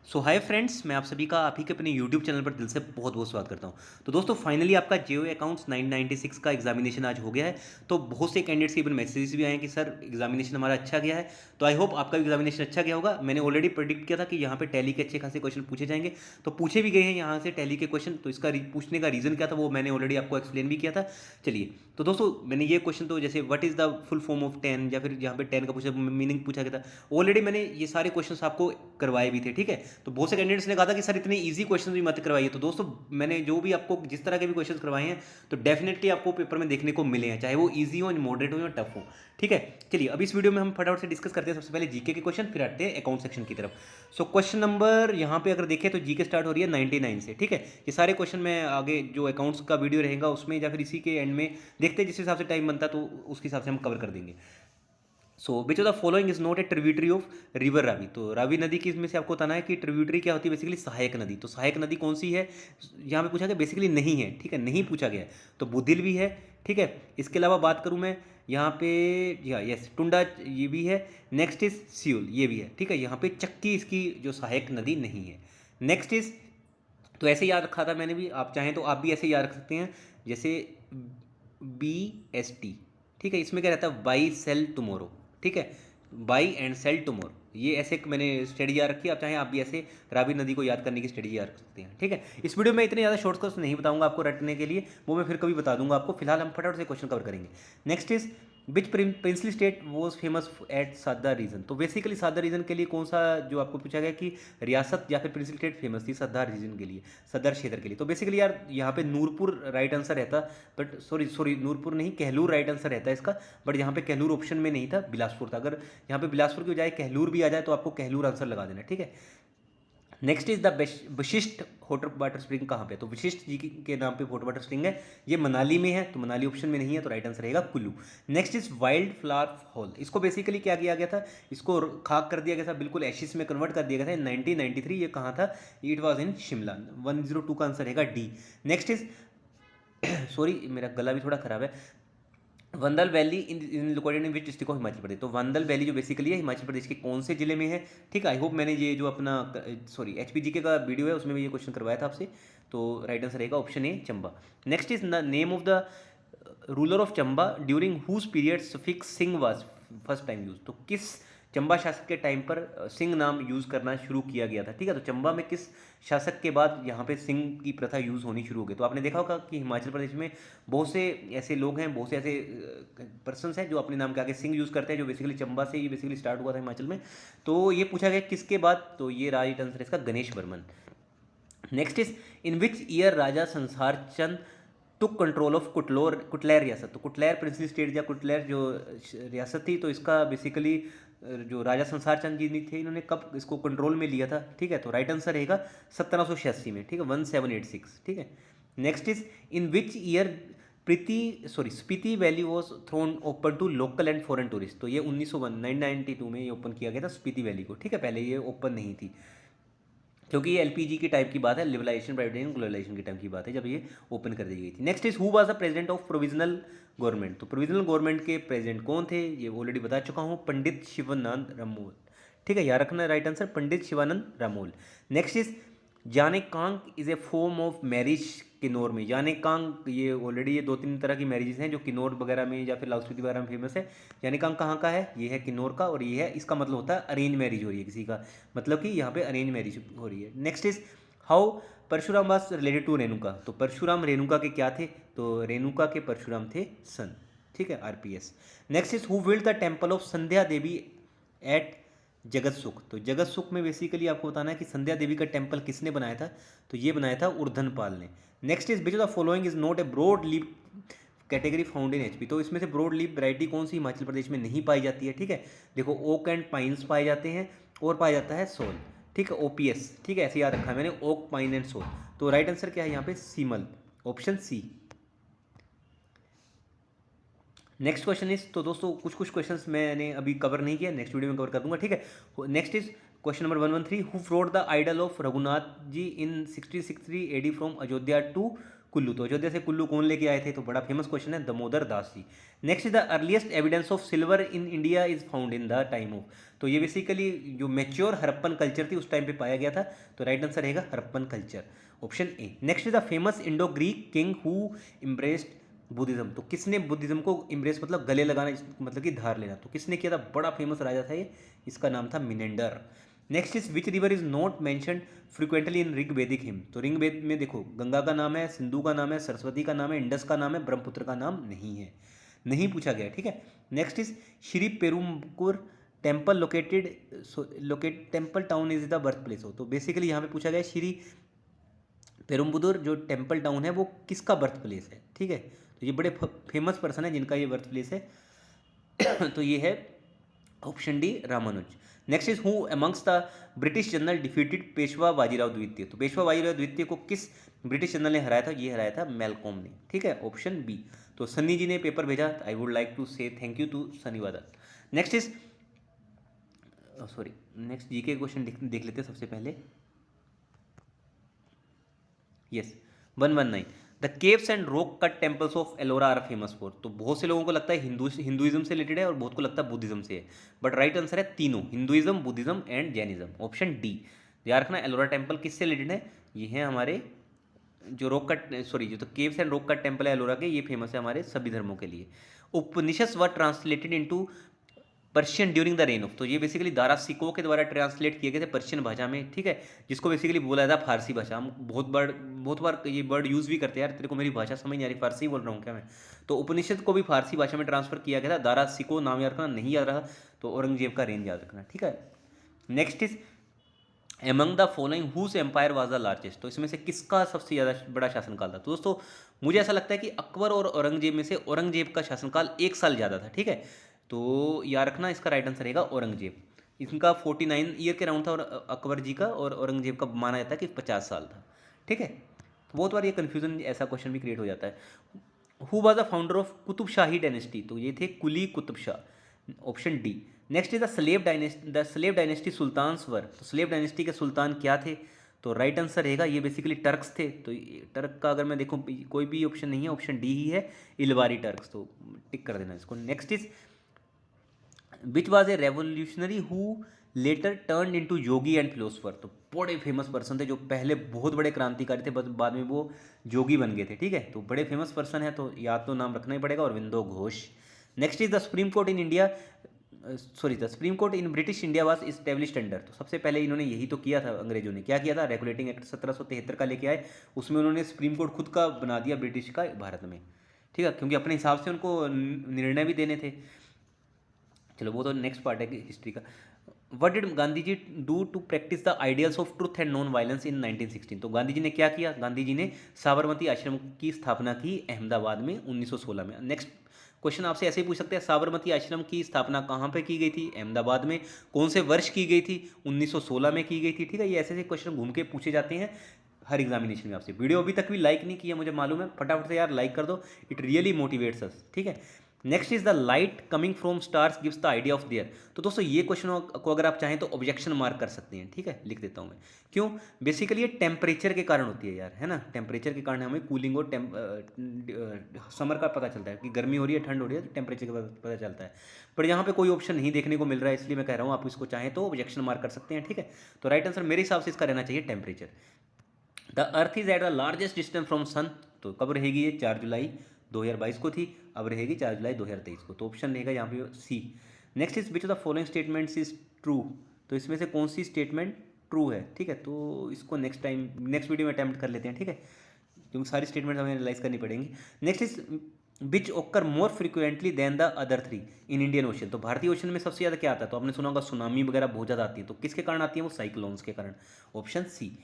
सो hi friends, मैं आप सभी का आप ही के अपने यूट्यूब चैनल पर दिल से बहुत बहुत स्वागत करता हूं। तो दोस्तों फाइनली आपका जेओ अकाउंट्स 996 का एग्जामिनेशन आज हो गया है। तो बहुत से कैंडिडेट्स के इवन मैसेजेस भी आए हैं कि सर एग्जामिनेशन हमारा अच्छा गया है। तो आई होप आपका एग्जामिनेशन अच्छा गया होगा। मैंने ऑलरेडी प्रेडिक्ट किया था कि यहाँ पे टैली के अच्छे खासे क्वेश्चन पूछे जाएंगे, तो पूछे भी गए हैं यहाँ से टैली के क्वेश्चन। तो इसका पूछने का रीज़न क्या था वो मैंने ऑलरेडी आपको एक्सप्लेन भी किया था। चलिए, तो दोस्तों मैंने ये क्वेश्चन तो जैसे what is the full form of 10 या फिर यहाँ पे 10 का पूछा मीनिंग पूछा गया था, ऑलरेडी मैंने ये सारे क्वेश्चन आपको करवाए भी थे। ठीक है, तो बहुत से कैंडिडेट्स ने कहा था कि सर इतने इजी क्वेश्चन भी मत करवाइए। तो दोस्तों मैंने जो भी आपको जिस तरह के भी क्वेश्चन करवाए हैं तो डेफिनेटली आपको पेपर में देखने को मिले हैं, चाहे वो इजी हो, मॉडरेट हो या टफ हो। ठीक है, चलिए अब इस वीडियो में हम फटाफट से डिस्कस करते हैं। सबसे पहले जीके के क्वेश्चन, फिर आते हैं अकाउंट सेक्शन की तरफ। सो क्वेश्चन नंबर यहाँ पे अगर देखें तो जीके स्टार्ट हो रही है 99 से। ठीक है, ये सारे क्वेश्चन मैं आगे जो अकाउंट्स का वीडियो रहेगा उसमें या फिर इसी के एंड में देखते हैं, जिस हिसाब से टाइम बनता तो उसके हिसाब से हम कवर कर देंगे। So which of the following is not a tributary of river Ravi. तो रावी नदी की इसमें से आपको बताना है कि ट्रिब्यूटरी क्या होती है, बेसिकली सहायक नदी। तो सहायक नदी कौन सी है यहाँ पे पूछा गया, बेसिकली नहीं है। ठीक है, नहीं पूछा गया है, तो बुधिल भी है। ठीक है, इसके अलावा बात करूँ मैं यहाँ पे, यस टुंडा ये भी है। नेक्स्ट इज सियोल, ये भी है। ठीक है, यहाँ पे चक्की इसकी जो सहायक नदी नहीं है। नेक्स्ट इज, तो ऐसे याद रखा था मैंने भी, आप चाहें तो आप भी ऐसे याद रख सकते हैं, जैसे BST। ठीक है, इसमें क्या रहता है, बाई सेल टुमारो। ठीक है, बाई एंड सेल टुमारो, ये ऐसे मैंने स्टडी याद रखी है। आप चाहें आप भी ऐसे रावी नदी को याद करने की स्टडी याद रख सकते हैं। ठीक है, इस वीडियो में इतने ज़्यादा शॉर्टकट्स नहीं बताऊंगा आपको रटने के लिए, वो मैं फिर कभी बता दूंगा आपको। फिलहाल हम फटाफट से क्वेश्चन कवर करेंगे। Next is which princely state was famous eight सादा रीजन। तो बेसिकली सादा रीजन के लिए कौन सा जो आपको पूछा गया कि रियासत या फिर प्रिंसली स्टेट फेमस थी सद्दार रीजन के लिए, सदर क्षेत्र के लिए। तो बेसिकली यार यहाँ पे नूरपुर राइट आंसर रहता, बट सॉरी नूरपुर नहीं, कहलूर राइट आंसर रहता है इसका। बट यहाँ पे कहलूर ऑप्शन में नहीं था, बिलासपुर था। अगर यहाँ पे बिलासपुर की बजाय कहलूर भी आ जाए तो आपको कहलूर आंसर लगा देना। ठीक है, next is the Vashishtha hot water spring कहाँ पे। तो वशिष्ठ जी के नाम पे हॉट वाटर स्प्रिंग है, ये मनाली में है। तो मनाली ऑप्शन में नहीं है, तो राइट आंसर रहेगा Kullu. Next is wild flower hall. इसको बेसिकली क्या किया गया था, इसको खाक कर दिया गया था, बिल्कुल एशिस में कन्वर्ट कर दिया गया था इन 1993। ये कहाँ था, इट वॉज इन शिमला। 102 का आंसर रहेगा डी। नेक्स्ट इज सॉरी मेरा गला भी थोड़ा खराब है, Vandal valley in located in which district of Himachal Pradesh. तो वंदल वैली जो बेसिकली है हिमाचल प्रदेश के कौन से जिले में है। ठीक है, आई होप मैंने ये जो अपना सॉरी HPGK का वीडियो है उसमें भी ये क्वेश्चन करवाया था आपसे। तो राइट आंसर रहेगा option A, Chamba. Next is the name of the ruler of Chamba during whose period suffix Singh was first time use. तो किस चंबा शासक के टाइम पर सिंह नाम यूज़ करना शुरू किया गया था। ठीक है, तो चंबा में किस शासक के बाद यहाँ पे सिंह की प्रथा यूज़ होनी शुरू हो गई। तो आपने देखा होगा कि हिमाचल प्रदेश में बहुत से ऐसे लोग हैं, बहुत से ऐसे पर्सनस हैं जो अपने नाम के आगे सिंह यूज़ करते हैं, जो बेसिकली चंबा से ये बेसिकली स्टार्ट हुआ था हिमाचल में। तो ये पूछा गया किसके बाद, तो ये राइट आंसर है इसका Ganesh Varman. Next is in which year Raja Sansar Chand took control of कुटलैर रियासत। तो कुटलैर प्रिंसली स्टेट या कुटलैर जो रियासत थी, तो इसका बेसिकली जो राजा संसार चंद जी थे इन्होंने कब इसको कंट्रोल में लिया था। ठीक है, तो राइट आंसर रहेगा 1786 में। ठीक है, 1786। ठीक है, next is in which year Spiti valley was thrown open to local and foreign tourist. तो ये 1992 में ये ओपन किया गया था स्पीति वैली को। ठीक है, पहले ये ओपन नहीं थी, क्योंकि ये LPG की टाइप की बात है, लिबरलाइजेशन प्राइवेटाइजेशन ग्लोबलाइजेशन की टाइप की बात है जब ये ओपन कर दी गई थी। Next is who was the president of provisional government. तो प्रोविजनल गवर्नमेंट के प्रेसिडेंट कौन थे, ये ऑलरेडी बता चुका हूँ, पंडित शिवानंद रामोल। ठीक है, याद रखना right answer Pandit Shivanand Ramol. Next is Janekang is a form of marriage Kinnaur में। याने कांग ये ऑलरेडी ये 2-3 तरह की मैरिजेस हैं जो किन्नौर वगैरह में या फिर लाहौल स्पीति वगैरह में फेमस है। याने कांग कहाँ का है, ये है किन्नौर का, और ये है, इसका मतलब होता है अरेंज मैरिज हो रही है किसी का, मतलब कि यहाँ पे अरेंज मैरिज हो रही है। Next is how Parshuram was related to Renuka. तो परशुराम रेणुका के क्या थे, तो रेणुका के परशुराम थे सन। ठीक है, RPS। Next is who build the temple of Sandhya Devi at Jagat Sukh. तो जगत सुख में बेसिकली आपको बताना है कि संध्या देवी का टेम्पल किसने बनाया था, तो ये बनाया था उर्धनपाल ने। Next is which of the following is not a broad leaf category found in HP। तो इसमें से ब्रॉड लीफ वैरायटी कौन सी हिमाचल प्रदेश में नहीं पाई जाती है। ठीक है, देखो ओक एंड पाइन्स पाए जाते हैं और पाया जाता है सोल। ठीक है, OPS। ठीक है, ऐसे याद रखा है मैंने, ओक पाइन एंड सोल। तो राइट आंसर क्या है यहाँ पे, सीमल, option C। Next question is, तो दोस्तों कुछ कुछ क्वेश्चंस मैंने अभी कवर नहीं किया, नेक्स्ट वीडियो में कवर कर दूंगा। ठीक है, next is question number 113 who brought the idol of Raghunath ji in 1663 AD from Ayodhya to Kullu, तो अयोध्या से कुल्लू कौन लेके आए थे, तो बड़ा फेमस क्वेश्चन है, Damodar Das ji. Next is the earliest evidence of silver in India is found in the time of, तो ये बेसिकली जो मेच्योर हड़प्पन कल्चर थी उस टाइम पे पाया गया था, तो राइट आंसर रहेगा Harappan culture, option A. Next is the famous Indo Greek king who इम्ब्रेस्ड Buddhism, तो किसने बुद्धिज्म को इम्ब्रेस मतलब गले लगाना, मतलब कि धार लेना, तो किसने किया था, बड़ा फेमस राजा था ये, इसका नाम था Menander. Next is which river is not mentioned frequently in Rigvedic him, तो ऋग्वेद में देखो गंगा का नाम है, सिंधु का नाम है, सरस्वती का नाम है, इंडस का नाम है, ब्रह्मपुत्र का नाम नहीं है, नहीं पूछा गया, ठीक है। Next is Shri Perumbudur temple locate temple town is the birth place हो, तो बेसिकली यहाँ पे पूछा गया श्री पेरुम्बुदुर जो टेम्पल टाउन है वो किसका बर्थ प्लेस है, ठीक है। तो ये बड़े फेमस पर्सन है जिनका ये बर्थ प्लेस है तो ये है option D Ramanuj. Next is who amongst the British general defeated Peshwa Bajirao द्वितीय, तो पेशवा बाजीराव द्वितीय को किस ब्रिटिश जनरल ने हराया था, ये हराया था मैलकॉम ने, ठीक है, ऑप्शन बी। तो सन्नी जी ने पेपर भेजा, I would like to say thank you to Sunny Wadal. Next is next GK question देख लेते हैं सबसे पहले। Yes 119 the caves and rock cut temples of Ellora are famous for, तो बहुत से लोगों को लगता है हिंदुइज्म से रिलेटेड है और बहुत को लगता है बुद्धिज्म से है, बट राइट आंसर है तीनों, Hinduism, Buddhism and Jainism, option D. याद रखना एलोरा टेम्पल किससे रिलेटेड है, ये है हमारे जो रॉक कट जो तो caves and rock cut temple है एलोरा के, ये फेमस है हमारे सभी धर्मों के लिए। Upanishad were translated into Persian during the reign of, तो ये बेसिकली दारा सिको के द्वारा ट्रांसलेट किए गए थे पर्शियन भाषा में, ठीक है, जिसको बेसिकली बोला जाता है फारसी भाषा। हम बहुत बार ये वर्ड यूज़ भी करते हैं, यार तेरे को मेरी भाषा समझ नहीं आ रही, फारसी बोल रहा हूँ क्या मैं, तो उपनिषद को भी फारसी भाषा में ट्रांसफर किया गया था। दारा सिको नाम याद रखना, नहीं याद रहा तो औरंगजेब का रेंज याद रखना, ठीक है। Next is among the following whose empire was the largest, तो इसमें से किसका सबसे ज़्यादा बड़ा शासनकाल था, तो दोस्तों मुझे ऐसा लगता है कि अकबर और औरंगजेब में से औरंगजेब का शासनकाल 1 साल ज़्यादा था, ठीक है, तो याद रखना इसका राइट आंसर रहेगा औरंगजेब। इनका 49 ईयर के राउंड था, और अकबर जी का और औरंगजेब का माना जाता है कि 50 साल था, ठीक है। तो बहुत बार ये कन्फ्यूजन ऐसा क्वेश्चन भी क्रिएट हो जाता है। Who was the founder of Qutub Shahi dynasty, तो ये थे Quli Qutub Shah, option D. Next is the slave dynasty sultans were, तो स्लेव डायनेस्टी के सुल्तान क्या थे, तो राइट आंसर रहेगा ये बेसिकली टर्क्स थे, तो टर्क का अगर मैं देखूँ कोई भी ऑप्शन नहीं है, ऑप्शन डी ही है, इलवारी टर्क्स, तो टिक कर देना इसको। Next is which was a revolutionary who letter turn into Yogi and philosopher, तो बड़े फेमस पर्सन थे जो पहले बहुत बड़े क्रांतिकारी थे, बस बाद में वो जोगी बन गए थे, ठीक है, तो बड़े फेमस पर्सन है, तो याद तो नाम रखना ही पड़ेगा, Aurobindo Ghosh. Next is the supreme court in India the supreme court in British India was established under, तो सबसे पहले इन्होंने यही तो किया था, अंग्रेजों ने क्या किया था, रेगुलेटिंग एक्ट 1773 का लेके आए, उसमें उन्होंने सुप्रीम कोर्ट खुद का बना दिया ब्रिटिश का भारत में, ठीक है, क्योंकि अपने हिसाब से उनको निर्णय भी देने थे। चलो वो तो नेक्स्ट पार्ट है हिस्ट्री का। What did Gandhi ji do to practice the ideals of truth and non violence in 1916, तो गांधी जी ने क्या किया, गांधी जी ने साबरमती आश्रम की स्थापना की अहमदाबाद में 1916 में। नेक्स्ट क्वेश्चन आपसे ऐसे ही पूछ सकते हैं, साबरमती आश्रम की स्थापना कहाँ पे की गई थी, अहमदाबाद में, कौन से वर्ष की गई थी, 1916 में की गई थी, ठीक है। ये ऐसे ऐसे क्वेश्चन घूम के पूछे जाते हैं हर एग्जामिनेशन में आपसे। वीडियो अभी तक भी लाइक नहीं किया मुझे मालूम है, फटाफट से यार लाइक कर दो, इट रियली मोटिवेट्स अस, ठीक है। Next is the light coming from stars gives the idea of their, तो दोस्तों ये क्वेश्चन को अगर आप चाहें तो ऑब्जेक्शन मार्क कर सकते हैं, ठीक है, लिख देता हूँ मैं, क्यों, बेसिकली ये टेम्परेचर के कारण होती है यार, है ना, टेम्परेचर के कारण हमें कूलिंग और समर का पता चलता है कि गर्मी हो रही है, ठंड हो रही है, तो टेम्परेचर का पता चलता है, पर यहाँ पे कोई ऑप्शन नहीं देखने को मिल रहा है, इसलिए मैं कह रहा हूँ आप इसको चाहें तो ऑब्जेक्शन मार्क कर सकते हैं, ठीक है। तो राइट आंसर मेरे हिसाब से इसका रहना चाहिए temperature. The earth is at the largest distance from sun, तो कब रहेगी ये, 4 जुलाई 2022 को थी, अब रहेगी 4 जुलाई 2023 को, तो ऑप्शन रहेगा यहाँ पे C. Next is which of the following statements is true, तो इसमें से कौन सी स्टेटमेंट ट्रू है, ठीक है, तो इसको नेक्स्ट वीडियो में अटैम्प्ट कर लेते हैं, ठीक है, क्योंकि सारी स्टेटमेंट हमें एनालाइज करनी पड़ेंगी। Next is which occur more frequently than the other 3 in Indian Ocean, तो भारतीय ओशन में सबसे ज़्यादा क्या आता है, तो आपने सुना होगा सुनामी वगैरह बहुत ज़्यादा आती है, तो किसके कारण आती है, वो साइक्लोन्स के कारण, option C.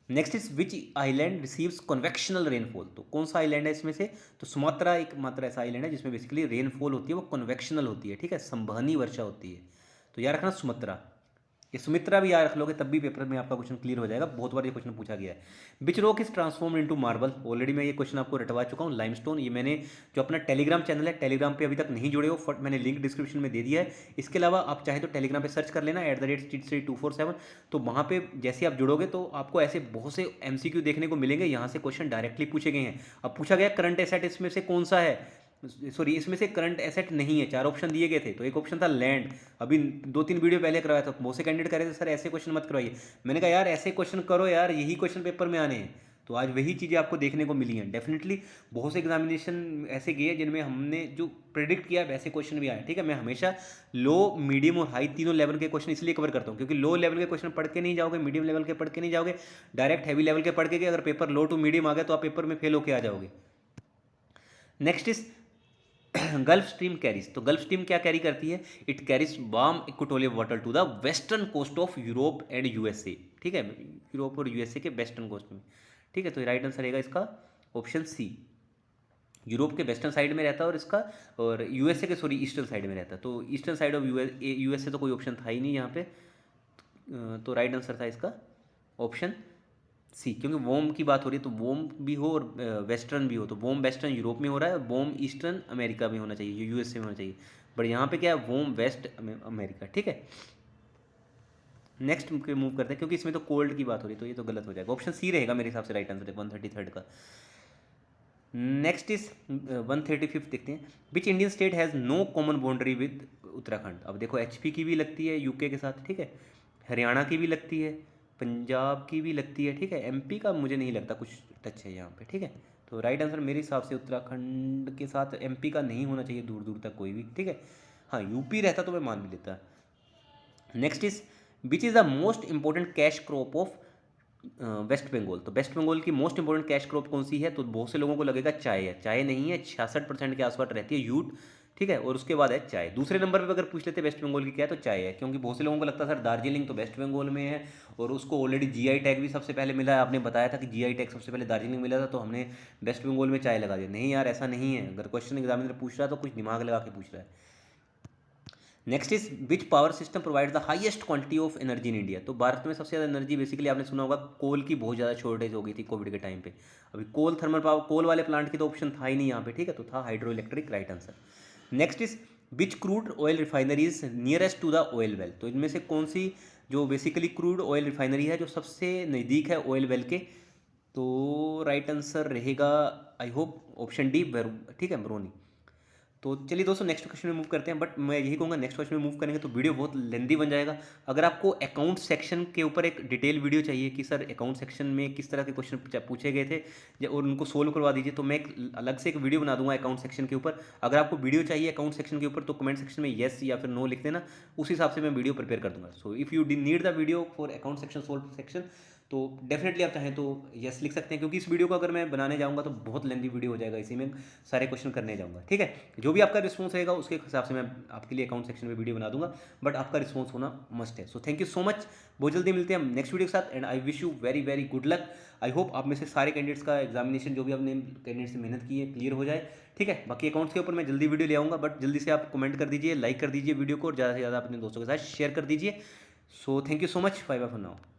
Next is which island receives convectional rainfall, तो कौन सा आइलैंड है इसमें से, तो सुमात्रा एक मात्र ऐसा आइलैंड है जिसमें बेसिकली रेनफॉल होती है वो कन्वेक्शनल होती है, ठीक है, संवहनी वर्षा होती है, तो याद रखना सुमात्रा, ये सुमित्रा भी याद रख लोगे तब भी पेपर में आपका क्वेश्चन क्लियर हो जाएगा, बहुत बार ये क्वेश्चन पूछा गया है। Which rock is transform into marble, already मैं ये क्वेश्चन आपको रटवा चुका हूँ। लाइमस्टोन, ये मैंने जो अपना टेलीग्राम चैनल है, टेलीग्राम पे अभी तक नहीं जुड़े हो, फट मैंने लिंक डिस्क्रिप्शन में दे दिया है। इसके अलावा आप चाहे तो टेलीग्राम पे सर्च कर लेना @street247, तो वहाँ पे जैसे आप जुड़ोगे तो आपको ऐसे बहुत से MCQ देखने को मिलेंगे, यहाँ से क्वेश्चन डायरेक्टली पूछे गए हैं। अब पूछा गया करंट एसेट इसमें से कौन सा है, सॉरी इसमें से करंट एसेट नहीं है, 4 ऑप्शन दिए गए थे, तो एक ऑप्शन था लैंड। अभी 2-3 वीडियो पहले करवाया था, बहुत से कैंडिडेट कह रहे थे सर ऐसे क्वेश्चन मत करवाइए, मैंने कहा यार ऐसे क्वेश्चन करो यार, यही क्वेश्चन पेपर में आने हैं। तो आज वही चीज़ें आपको देखने को मिली हैं। डेफिनेटली बहुत से एग्जामिनेशन ऐसे गए जिनमें हमने जो प्रेडिक्ट किया वैसे क्वेश्चन भी आए, ठीक है। मैं हमेशा लो, मीडियम और हाई तीनों लेवल के क्वेश्चन इसलिए कवर करता हूँ क्योंकि लो लेवल के क्वेश्चन पढ़ के नहीं जाओगे, मीडियम लेवल के पढ़ के नहीं जाओगे, डायरेक्ट हैवी लेवल के पढ़ के गए, अगर पेपर लो टू मीडियम आ गया तो आप पेपर में फेल होकर आ जाओगे। Next is gulf stream carries, तो गल्फ स्ट्रीम क्या कैरी करती है, it carries warm equatorial water to the western coast of Europe and USA, ठीक है, यूरोप और USA के वेस्टर्न कोस्ट में, ठीक है। तो राइट आंसर रहेगा इसका ऑप्शन सी, यूरोप के वेस्टर्न साइड में रहता है और इसका, और USA के सॉरी ईस्टर्न साइड में रहता है, तो ईस्टर्न साइड ऑफ USA तो कोई ऑप्शन था ही नहीं यहाँ पे, तो राइट आंसर था इसका ऑप्शन सी, क्योंकि वोम की बात हो रही है तो वोम भी हो और वेस्टर्न भी हो, तो वोम वेस्टर्न यूरोप में हो रहा है, वोम ईस्टर्न अमेरिका में होना चाहिए, USA में होना चाहिए, बट यहाँ पे क्या है वोम वेस्ट अमेरिका, ठीक है। नेक्स्ट मूव करते हैं क्योंकि इसमें तो कोल्ड की बात हो रही है, तो ये तो गलत हो जाएगा, ऑप्शन सी रहेगा मेरे हिसाब से राइट आंसर 133 का। नेक्स्ट इज 135 देखते हैं, which Indian state has no common boundary with Uttarakhand. अब देखो HP की भी लगती है UK के साथ, ठीक है, हरियाणा की भी लगती है, पंजाब की भी लगती है, ठीक है, MP का मुझे नहीं लगता कुछ टच है यहाँ पे, ठीक है। तो राइट आंसर मेरे हिसाब से उत्तराखंड के साथ MP का नहीं होना चाहिए दूर दूर तक कोई भी, ठीक है। हाँ UP रहता तो मैं मान भी लेता। Next is which is the most important cash crop of West Bengal, तो वेस्ट बंगाल की मोस्ट इंपॉर्टेंट कैश क्रॉप कौन सी है, तो बहुत से लोगों को लगेगा चाय है, चाय नहीं है, 66% के आसपास रहती है यूट, ठीक है, और उसके बाद है चाय। दूसरे नंबर पे अगर पूछ लेते वेस्ट बंगाल की क्या है तो चाय है, क्योंकि बहुत से लोगों को लगता है सर दार्जिलिंग तो वेस्ट बंगाल में है और उसको ऑलरेडी GI टैग भी सबसे पहले मिला है, आपने बताया था कि GI टैग सबसे पहले दार्जिलिंग मिला था, तो हमने वेस्ट बंगाल में चाय लगा दिया। नहीं यार ऐसा नहीं है, अगर क्वेश्चन एग्जामिनर पूछ रहा है तो कुछ दिमाग लगा के पूछ रहा है। Next is which power system provide the highest quantity of energy in India, तो भारत में सबसे ज़्यादा एनर्जी बेसिकली आपने सुना होगा कोल की बहुत ज़्यादा शॉर्टेज हो गई थी कोविड के टाइम पे, अभी कोल थर्मल पावर, कोल वाले प्लांट की तो ऑप्शन था ही नहीं यहाँ पे, ठीक है, तो था hydroelectric, right answer. Next is which crude oil refinery is nearest to the oil well, तो इनमें से कौन सी जो बेसिकली क्रूड ऑयल रिफाइनरी है जो सबसे नज़दीक है ऑयल वेल के, तो राइट आंसर रहेगा आई होप ऑप्शन डी, ठीक है, बरौनी। तो चलिए दोस्तों नेक्स्ट क्वेश्चन में मूव करते हैं, बट मैं यही कहूँगा नेक्स्ट क्वेश्चन में मूव करेंगे तो वीडियो बहुत लेंदी बन जाएगा। अगर आपको अकाउंट सेक्शन के ऊपर एक डिटेल वीडियो चाहिए कि सर अकाउंट सेक्शन में किस तरह के क्वेश्चन पूछे गए थे और उनको सोल्व करवा दीजिए, तो मैं एक अलग से एक वीडियो बना दूंगा अकाउंट सेक्शन के ऊपर। अगर आपको वीडियो चाहिए अकाउंट सेक्शन के ऊपर तो कमेंट सेक्शन में येस या फिर नो लिख देना, उस हिसाब से मैं वीडियो प्रिपेयर कर दूंगा। So if you need the video for account section solve section तो डेफिनेटली आप चाहें तो यस लिख सकते हैं, क्योंकि इस वीडियो को अगर मैं बनाने जाऊंगा तो बहुत लेंदी वीडियो हो जाएगा, इसी में सारे क्वेश्चन करने जाऊंगा, ठीक है। जो भी आपका रिस्पॉन्स रहेगा उसके हिसाब से मैं आपके लिए अकाउंट सेक्शन में वीडियो बना दूंगा, बट आपका रिस्पॉन्स होना मस्ट है। सो थैंक यू सो मच, बहुत जल्दी मिलते हैं हम नेक्स्ट वीडियो के साथ, and I wish you very very good luck. I hope आप में से सारे कैंडिडेट्स का एग्जामिनेशन जो भी आपने कैंडिडेट्स से मेहनत की है क्लियर हो जाए, ठीक है। बाकी अकाउंट्स के ऊपर मैं जल्दी वीडियो ले आऊँगा, बट जल्दी से आप कमेंट कर दीजिए, लाइक कर दीजिए वीडियो को, और ज़्यादा से ज़्यादा अपने दोस्तों के साथ शेयर कर दीजिए। So thank you so much, bye bye for now.